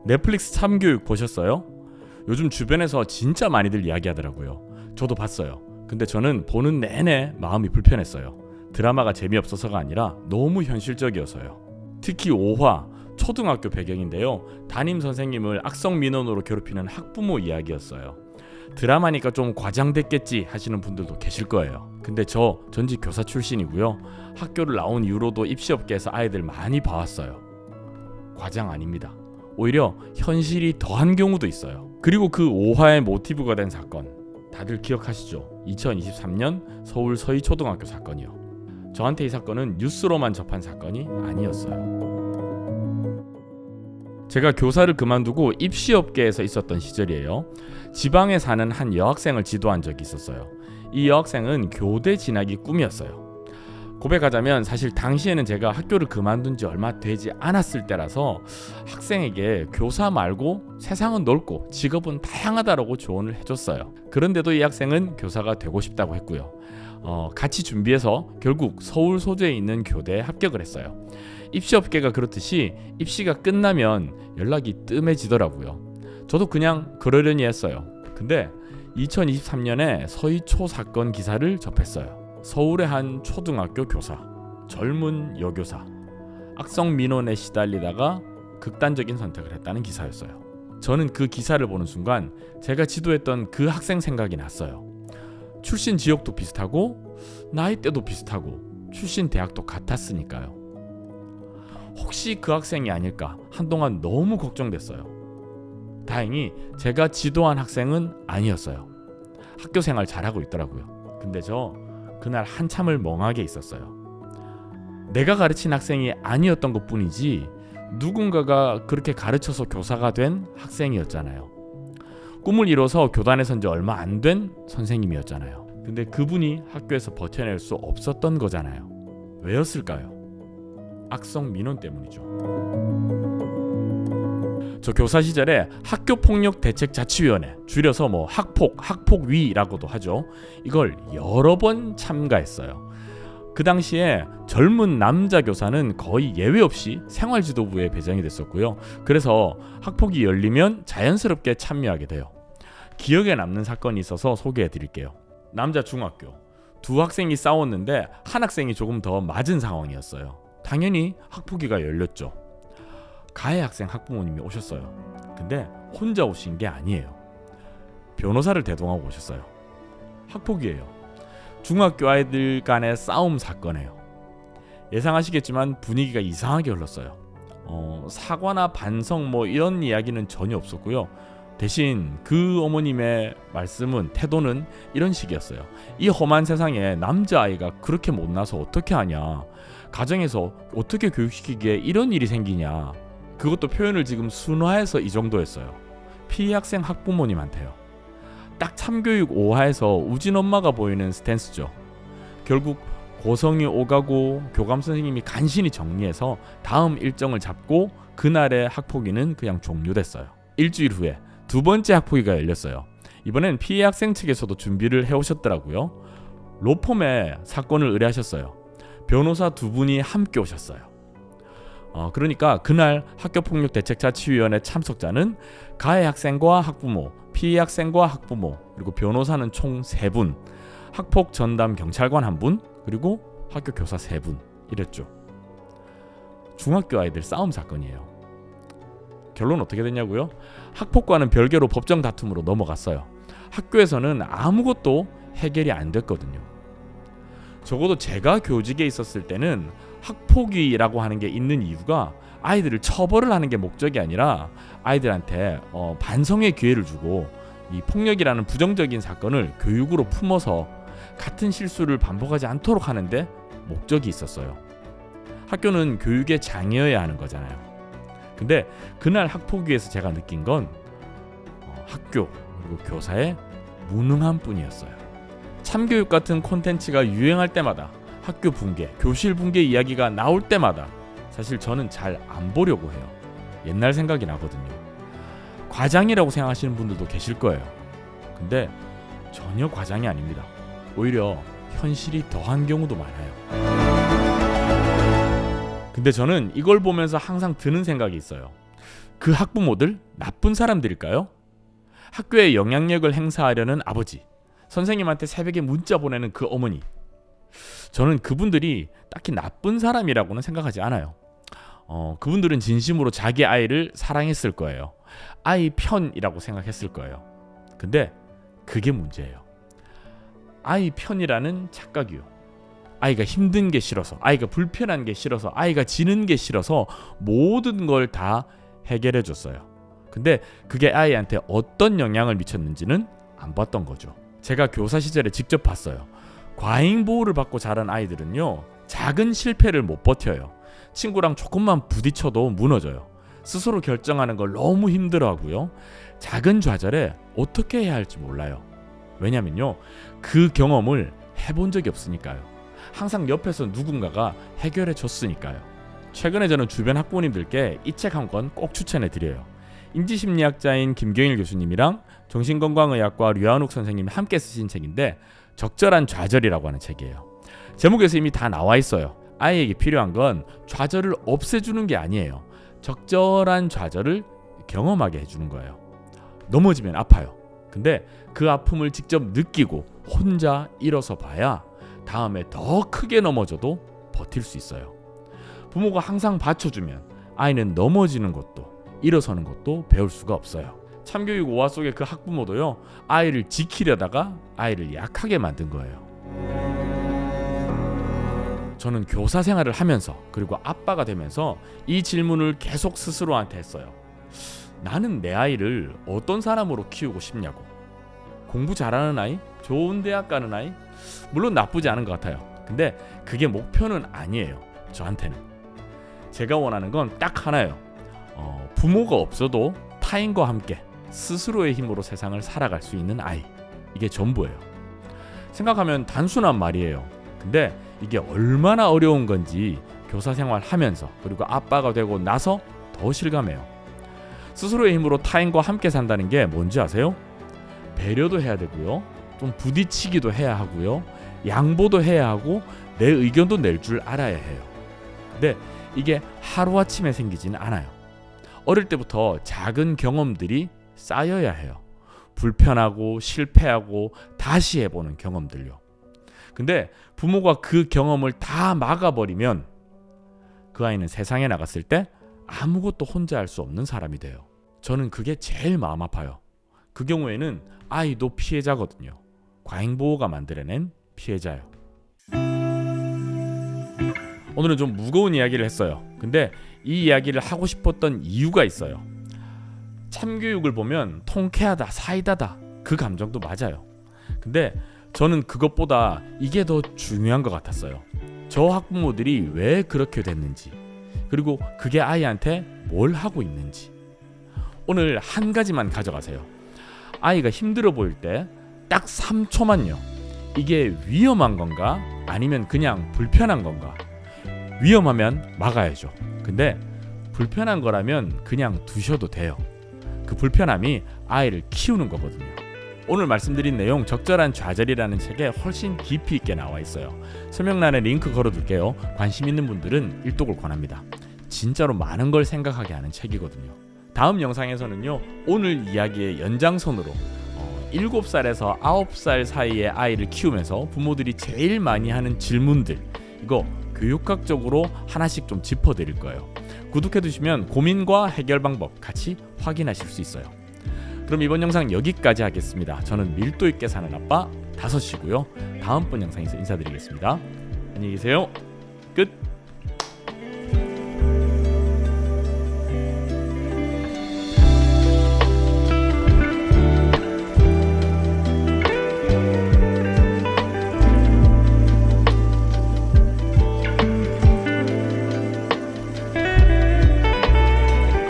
넷플릭스 참교육 보셨어요? 요즘 주변에서 진짜 많이들 이야기하더라고요. 저도 봤어요. 근데 저는 보는 내내 마음이 불편했어요. 드라마가 재미없어서가 아니라 너무 현실적이어서요. 특히 5화 초등학교 배경인데요. 담임 선생님을 악성 민원으로 괴롭히는 학부모 이야기였어요. 드라마니까 좀 과장됐겠지 하시는 분들도 계실 거예요. 근데 저 전직 교사 출신이고요. 학교를 나온 이후로도 입시업계에서 아이들 많이 봐왔어요. 과장 아닙니다. 오히려 현실이 더한 경우도 있어요. 그리고 그 5화의 모티브가 된 사건 다들 기억하시죠? 2023년 서울 서희초등학교 사건이요. 저한테 이 사건은 뉴스로만 접한 사건이 아니었어요. 제가 교사를 그만두고 입시업계에서 있었던 시절이에요. 지방에 사는 한 여학생을 지도한 적이 있었어요. 이 여학생은 교대 진학이 꿈이었어요. 고백하자면 사실 당시에는 제가 학교를 그만둔 지 얼마 되지 않았을 때라서 학생에게 교사 말고 세상은 넓고 직업은 다양하다라고 조언을 해줬어요. 그런데도 이 학생은 교사가 되고 싶다고 했고요. 같이 준비해서 결국 서울 소재에 있는 교대에 합격을 했어요. 입시업계가 그렇듯이 입시가 끝나면 연락이 뜸해지더라고요. 저도 그냥 그러려니 했어요. 근데 2023년에 서희초 사건 기사를 접했어요. 서울의 한 초등학교 교사, 젊은 여교사, 악성 민원에 시달리다가 극단적인 선택을 했다는 기사였어요. 저는 그 기사를 보는 순간 제가 지도했던 그 학생 생각이 났어요. 출신 지역도 비슷하고 나이대도 비슷하고 출신 대학도 같았으니까요. 혹시 그 학생이 아닐까 한동안 너무 걱정됐어요. 다행히 제가 지도한 학생은 아니었어요. 학교 생활 잘하고 있더라고요. 근데 저 그날 한참을 멍하게 있었어요. 내가 가르친 학생이 아니었던 것뿐이지 누군가가 그렇게 가르쳐서 교사가 된 학생이었잖아요. 꿈을 이뤄서 교단에 선 지 얼마 안 된 선생님이었잖아요. 근데 그분이 학교에서 버텨낼 수 없었던 거잖아요. 왜였을까요? 악성 민원 때문이죠. 저 교사 시절에 학교폭력대책자치위원회, 줄여서 학폭위라고도 하죠. 이걸 여러 번 참가했어요. 그 당시에 젊은 남자 교사는 거의 예외 없이 생활지도부에 배정이 됐었고요. 그래서 학폭이 열리면 자연스럽게 참여하게 돼요. 기억에 남는 사건이 있어서 소개해 드릴게요. 남자 중학교 두 학생이 싸웠는데 한 학생이 조금 더 맞은 상황이었어요. 당연히 학폭위가 열렸죠. 가해 학생 학부모님이 오셨어요. 근데 혼자 오신 게 아니에요. 변호사를 대동하고 오셨어요. 학폭위예요. 중학교 아이들 간의 싸움 사건이에요. 예상하시겠지만 분위기가 이상하게 흘렀어요. 사과나 반성 이런 이야기는 전혀 없었고요. 대신 그 어머님의 말씀은 태도는 이런 식이었어요. 이 험한 세상에 남자아이가 그렇게 못나서 어떻게 하냐. 가정에서 어떻게 교육시키기에 이런 일이 생기냐. 그것도 표현을 지금 순화해서 이 정도였어요. 피해 학생 학부모님한테요. 딱 참교육 5화에서 우진 엄마가 보이는 스탠스죠. 결국 고성이 오가고 교감 선생님이 간신히 정리해서 다음 일정을 잡고 그날의 학폭위는 그냥 종료됐어요. 일주일 후에 두 번째 학폭위가 열렸어요. 이번엔 피해 학생 측에서도 준비를 해오셨더라고요. 로펌에 사건을 의뢰하셨어요. 변호사 두 분이 함께 오셨어요. 그러니까 그날 학교폭력대책자치위원회 참석자는 가해 학생과 학부모, 피해 학생과 학부모, 그리고 변호사는 총 3분, 학폭 전담 경찰관 1분, 그리고 학교 교사 3분 이랬죠. 중학교 아이들 싸움 사건이에요. 결론 어떻게 됐냐고요? 학폭과는 별개로 법정 다툼으로 넘어갔어요. 학교에서는 아무것도 해결이 안 됐거든요. 적어도 제가 교직에 있었을 때는 학폭위라고 하는 게 있는 이유가 아이들을 처벌을 하는 게 목적이 아니라 아이들한테 반성의 기회를 주고 이 폭력이라는 부정적인 사건을 교육으로 품어서 같은 실수를 반복하지 않도록 하는데 목적이 있었어요. 학교는 교육의 장이어야 하는 거잖아요. 근데 그날 학폭위에서 제가 느낀 건 학교 그리고 교사의 무능함 뿐이었어요. 참교육 같은 콘텐츠가 유행할 때마다 학교 붕괴, 교실 붕괴 이야기가 나올 때마다 사실 저는 잘 안 보려고 해요. 옛날 생각이 나거든요. 과장이라고 생각하시는 분들도 계실 거예요. 근데 전혀 과장이 아닙니다. 오히려 현실이 더한 경우도 많아요. 근데 저는 이걸 보면서 항상 드는 생각이 있어요. 그 학부모들 나쁜 사람들일까요? 학교에 영향력을 행사하려는 아버지, 선생님한테 새벽에 문자 보내는 그 어머니, 저는 그분들이 딱히 나쁜 사람이라고는 생각하지 않아요. 그분들은 진심으로 자기 아이를 사랑했을 거예요. 아이 편이라고 생각했을 거예요. 근데 그게 문제예요. 아이 편이라는 착각이요. 아이가 힘든 게 싫어서, 아이가 불편한 게 싫어서, 아이가 지는 게 싫어서 모든 걸 다 해결해 줬어요. 근데 그게 아이한테 어떤 영향을 미쳤는지는 안 봤던 거죠. 제가 교사 시절에 직접 봤어요. 과잉 보호를 받고 자란 아이들은요, 작은 실패를 못 버텨요. 친구랑 조금만 부딪혀도 무너져요. 스스로 결정하는 걸 너무 힘들어하고요. 작은 좌절에 어떻게 해야 할지 몰라요. 왜냐면요, 그 경험을 해본 적이 없으니까요. 항상 옆에서 누군가가 해결해 줬으니까요. 최근에 저는 주변 학부모님들께 이 책 한 권 꼭 추천해 드려요. 인지심리학자인 김경일 교수님이랑 정신건강의학과 류한욱 선생님이 함께 쓰신 책인데, 적절한 좌절이라고 하는 책이에요. 제목에서 이미 다 나와 있어요. 아이에게 필요한 건 좌절을 없애주는 게 아니에요. 적절한 좌절을 경험하게 해주는 거예요. 넘어지면 아파요. 근데 그 아픔을 직접 느끼고 혼자 일어서 봐야 다음에 더 크게 넘어져도 버틸 수 있어요. 부모가 항상 받쳐주면 아이는 넘어지는 것도 일어서는 것도 배울 수가 없어요. 참교육 5화 속의 그 학부모도요, 아이를 지키려다가 아이를 약하게 만든 거예요. 저는 교사 생활을 하면서, 그리고 아빠가 되면서 이 질문을 계속 스스로한테 했어요. 나는 내 아이를 어떤 사람으로 키우고 싶냐고. 공부 잘하는 아이? 좋은 대학 가는 아이? 물론 나쁘지 않은 것 같아요. 근데 그게 목표는 아니에요. 저한테는. 제가 원하는 건 딱 하나예요. 부모가 없어도 타인과 함께 스스로의 힘으로 세상을 살아갈 수 있는 아이. 이게 전부예요. 생각하면 단순한 말이에요. 근데 이게 얼마나 어려운 건지 교사 생활 하면서, 그리고 아빠가 되고 나서 더 실감해요. 스스로의 힘으로 타인과 함께 산다는 게 뭔지 아세요? 배려도 해야 되고요, 좀 부딪히기도 해야 하고요, 양보도 해야 하고, 내 의견도 낼 줄 알아야 해요. 근데 이게 하루아침에 생기지는 않아요. 어릴 때부터 작은 경험들이 쌓여야 해요. 불편하고 실패하고 다시 해보는 경험들요. 근데 부모가 그 경험을 다 막아버리면 그 아이는 세상에 나갔을 때 아무것도 혼자 할 수 없는 사람이 돼요. 저는 그게 제일 마음 아파요. 그 경우에는 아이도 피해자거든요. 과잉보호가 만들어낸 피해자예요. 오늘은 좀 무거운 이야기를 했어요. 근데 이 이야기를 하고 싶었던 이유가 있어요. 참교육을 보면 통쾌하다, 사이다다, 그 감정도 맞아요. 근데 저는 그것보다 이게 더 중요한 것 같았어요. 저 학부모들이 왜 그렇게 됐는지, 그리고 그게 아이한테 뭘 하고 있는지. 오늘 한 가지만 가져가세요. 아이가 힘들어 보일 때 딱 3초만요. 이게 위험한 건가? 아니면 그냥 불편한 건가? 위험하면 막아야죠. 근데 불편한 거라면 그냥 두셔도 돼요. 그 불편함이 아이를 키우는 거거든요. 오늘 말씀드린 내용 적절한 좌절이라는 책에 훨씬 깊이 있게 나와 있어요. 설명란에 링크 걸어둘게요. 관심 있는 분들은 일독을 권합니다. 진짜로 많은 걸 생각하게 하는 책이거든요. 다음 영상에서는요, 오늘 이야기의 연장선으로 7살에서 9살 사이의 아이를 키우면서 부모들이 제일 많이 하는 질문들, 이거 교육학적으로 하나씩 좀 짚어드릴 거예요. 구독해두시면 고민과 해결 방법 같이 확인하실 수 있어요. 그럼 이번 영상 여기까지 하겠습니다. 저는 밀도 있게 사는 아빠 5이고요. 다음번 영상에서 인사드리겠습니다. 안녕히 계세요. 끝.